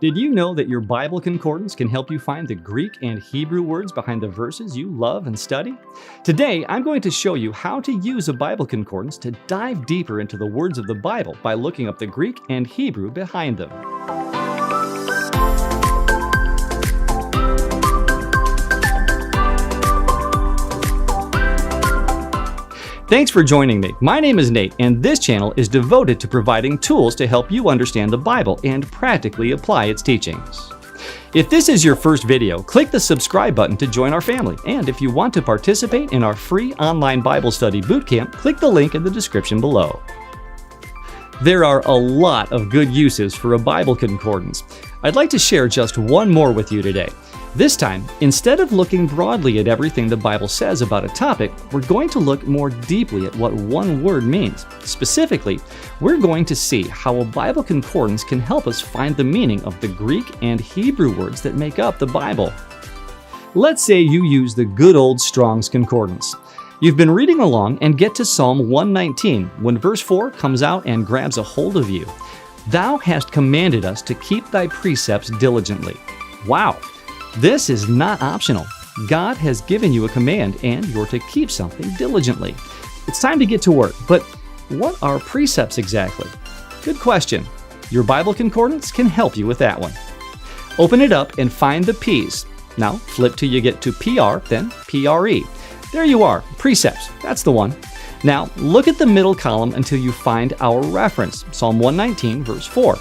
Did you know that your Bible Concordance can help you find the Greek and Hebrew words behind the verses you love and study? Today, I'm going to show you how to use a Bible Concordance to dive deeper into the words of the Bible by looking up the Greek and Hebrew behind them. Thanks for joining me. My name is Nate, and this channel is devoted to providing tools to help you understand the Bible and practically apply its teachings. If this is your first video, click the subscribe button to join our family. And if you want to participate in our free online Bible study bootcamp, click the link in the description below. There are a lot of good uses for a Bible concordance. I'd like to share just one more with you today. This time, instead of looking broadly at everything the Bible says about a topic, we're going to look more deeply at what one word means. Specifically, we're going to see how a Bible concordance can help us find the meaning of the Greek and Hebrew words that make up the Bible. Let's say you use the good old Strong's Concordance. You've been reading along and get to Psalm 119 when verse 4 comes out and grabs a hold of you. Thou hast commanded us to keep thy precepts diligently. Wow! This is not optional. God has given you a command and you're to keep something diligently. It's time to get to work, but what are precepts exactly? Good question. Your Bible Concordance can help you with that one. Open it up and find the P's. Now flip till you get to PR, then PRE. There you are, precepts, that's the one. Now look at the middle column until you find our reference, Psalm 119 verse 4.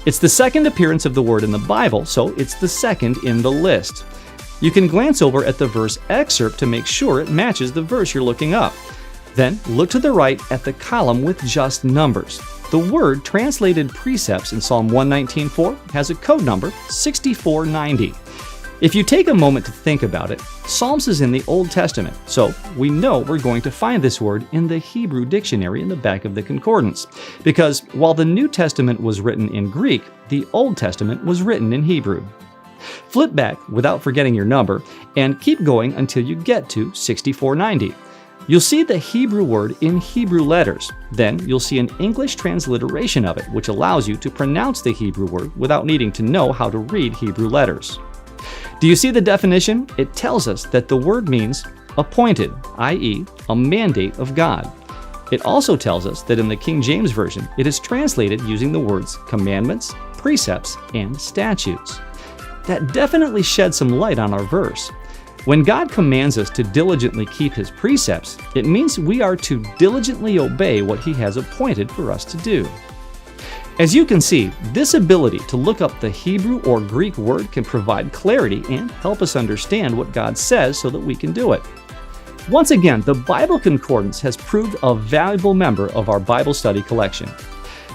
It's the second appearance of the word in the Bible, so it's the second in the list. You can glance over at the verse excerpt to make sure it matches the verse you're looking up. Then look to the right at the column with just numbers. The word translated precepts in Psalm 119:4 has a code number 6490. If you take a moment to think about it, Psalms is in the Old Testament, so we know we're going to find this word in the Hebrew dictionary in the back of the concordance. Because while the New Testament was written in Greek, the Old Testament was written in Hebrew. Flip back without forgetting your number and keep going until you get to 6490. You'll see the Hebrew word in Hebrew letters. Then you'll see an English transliteration of it, which allows you to pronounce the Hebrew word without needing to know how to read Hebrew letters. Do you see the definition? It tells us that the word means appointed, i.e., a mandate of God. It also tells us that in the King James Version, it is translated using the words commandments, precepts, and statutes. That definitely sheds some light on our verse. When God commands us to diligently keep His precepts, it means we are to diligently obey what He has appointed for us to do. As you can see, this ability to look up the Hebrew or Greek word can provide clarity and help us understand what God says so that we can do it. Once again, the Bible Concordance has proved a valuable member of our Bible study collection.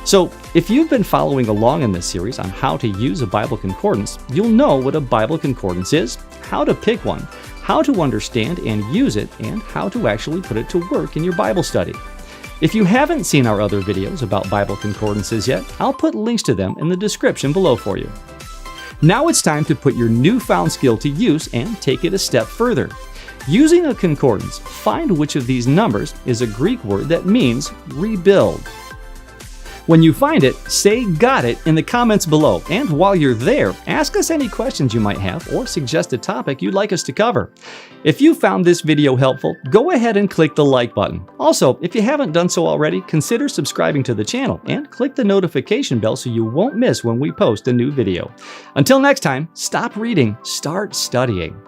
So, if you've been following along in this series on how to use a Bible Concordance, you'll know what a Bible Concordance is, how to pick one, how to understand and use it, and how to actually put it to work in your Bible study. If you haven't seen our other videos about Bible Concordances yet, I'll put links to them in the description below for you. Now it's time to put your newfound skill to use and take it a step further. Using a concordance, find which of these numbers is a Greek word that means rebuild. When you find it, say "got it" in the comments below, and while you're there, ask us any questions you might have or suggest a topic you'd like us to cover. If you found this video helpful, go ahead and click the like button. Also, if you haven't done so already, consider subscribing to the channel and click the notification bell so you won't miss when we post a new video. Until next time, stop reading, start studying.